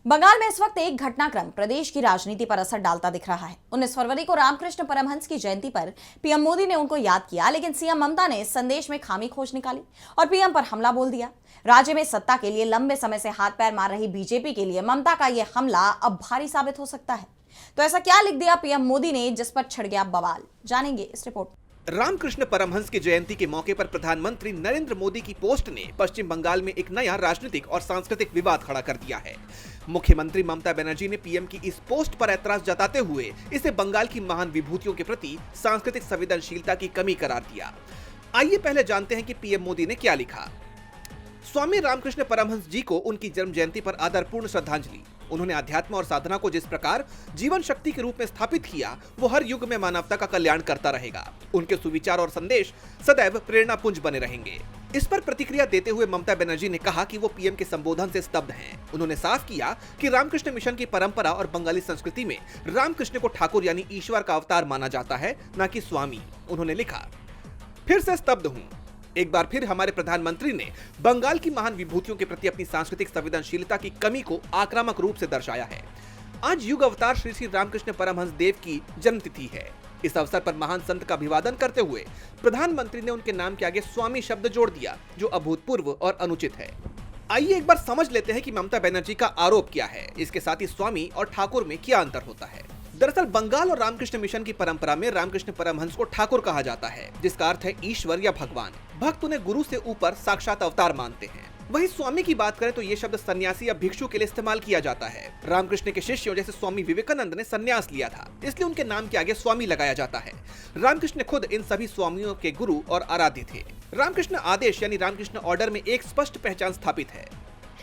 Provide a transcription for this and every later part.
बंगाल में इस वक्त एक घटनाक्रम प्रदेश की राजनीति पर असर डालता दिख रहा है। 19 फरवरी को रामकृष्ण परमहंस की जयंती पर पीएम मोदी ने उनको याद किया, लेकिन सीएम ममता ने इस संदेश में खामी खोज निकाली और पीएम पर हमला बोल दिया। राज्य में सत्ता के लिए लंबे समय से हाथ पैर मार रही बीजेपी के लिए ममता का यह हमला अब भारी साबित हो सकता है। तो ऐसा क्या लिख दिया पीएम मोदी ने जिस पर छिड़ गया बवाल, जानेंगे इस रिपोर्ट। रामकृष्ण परमहंस की जयंती के मौके पर प्रधानमंत्री नरेंद्र मोदी की पोस्ट ने पश्चिम बंगाल में एक नया राजनीतिक और सांस्कृतिक विवाद खड़ा कर दिया है। मुख्यमंत्री ममता बनर्जी ने पीएम की इस पोस्ट पर ऐतराज जताते हुए इसे बंगाल की महान विभूतियों के प्रति सांस्कृतिक संवेदनशीलता की कमी करार दिया। आइए पहले जानते हैं कि पीएम मोदी ने क्या लिखा। स्वामी रामकृष्ण परमहंस जी को उनकी जन्म जयंती पर आदरपूर्ण श्रद्धांजलि। उन्होंने अध्यात्म और साधना को जिस प्रकार जीवन शक्ति के रूप में स्थापित किया, वो हर युग में मानवता का कल्याण करता रहेगा। उनके सुविचार और संदेश सदैव प्रेरणापुंज बने रहेंगे। इस पर प्रतिक्रिया देते हुए ममता बनर्जी ने कहा कि वो पीएम के संबोधन से स्तब्ध हैं। उन्होंने साफ किया कि रामकृष्ण मिशन की परंपरा और बंगाली संस्कृति में रामकृष्ण को ठाकुर यानी ईश्वर का अवतार माना जाता है, न कि स्वामी। उन्होंने लिखा, फिर से स्तब्ध हूँ। एक बार फिर हमारे प्रधानमंत्री ने बंगाल की महान विभूतियों के प्रति अपनी सांस्कृतिक संवेदनशीलता की कमी को आक्रामक रूप से दर्शाया है। आज युग अवतार श्री श्री रामकृष्ण परमहंस देव की जन्मतिथि है। इस अवसर पर महान संत का अभिवादन करते हुए प्रधानमंत्री ने उनके नाम के आगे स्वामी शब्द जोड़ दिया, जो अभूतपूर्व और अनुचित है। आइए एक बार समझ लेते हैं कि ममता बनर्जी का आरोप क्या है, इसके साथ ही स्वामी और ठाकुर में क्या अंतर होता है। दरअसल बंगाल और रामकृष्ण मिशन की परंपरा में रामकृष्ण परमहंस को ठाकुर कहा जाता है, जिसका अर्थ है ईश्वर या भगवान। भक्त उन्हें गुरु से ऊपर साक्षात अवतार मानते हैं। वहीं स्वामी की बात करें तो ये शब्द सन्यासी या भिक्षु के लिए इस्तेमाल किया जाता है। रामकृष्ण के शिष्यों जैसे स्वामी विवेकानंद ने सन्यास लिया था, इसलिए उनके नाम के आगे स्वामी लगाया जाता है। रामकृष्ण खुद इन सभी स्वामियों के गुरु और आराध्य थे। रामकृष्ण आदेश यानी रामकृष्ण ऑर्डर में एक स्पष्ट पहचान स्थापित है।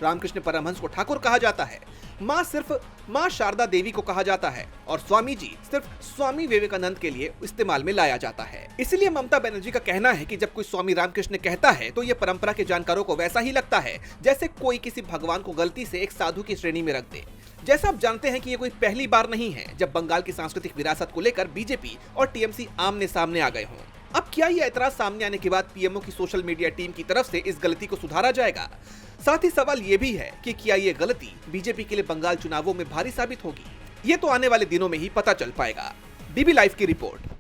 रामकृष्ण परमहंस को ठाकुर कहा जाता है, माँ सिर्फ माँ शारदा देवी को कहा जाता है और स्वामी जी सिर्फ स्वामी विवेकानंद के लिए इस्तेमाल में लाया जाता है। इसलिए ममता बनर्जी का कहना है कि जब कोई स्वामी रामकृष्ण कहता है तो ये परंपरा के जानकारों को वैसा ही लगता है जैसे कोई किसी भगवान को गलती से एक साधु की श्रेणी में रख दे। जैसा आप जानते हैं कि ये कोई पहली बार नहीं है जब बंगाल की सांस्कृतिक विरासत को लेकर बीजेपी और टीएमसी आमने सामने आ गए हों। अब क्या ये ऐतराज सामने आने के बाद पीएमओ की सोशल मीडिया टीम की तरफ से इस गलती को सुधारा जाएगा? साथ ही सवाल ये भी है कि क्या ये गलती बीजेपी के लिए बंगाल चुनावों में भारी साबित होगी? ये तो आने वाले दिनों में ही पता चल पाएगा। डीबी लाइव की रिपोर्ट।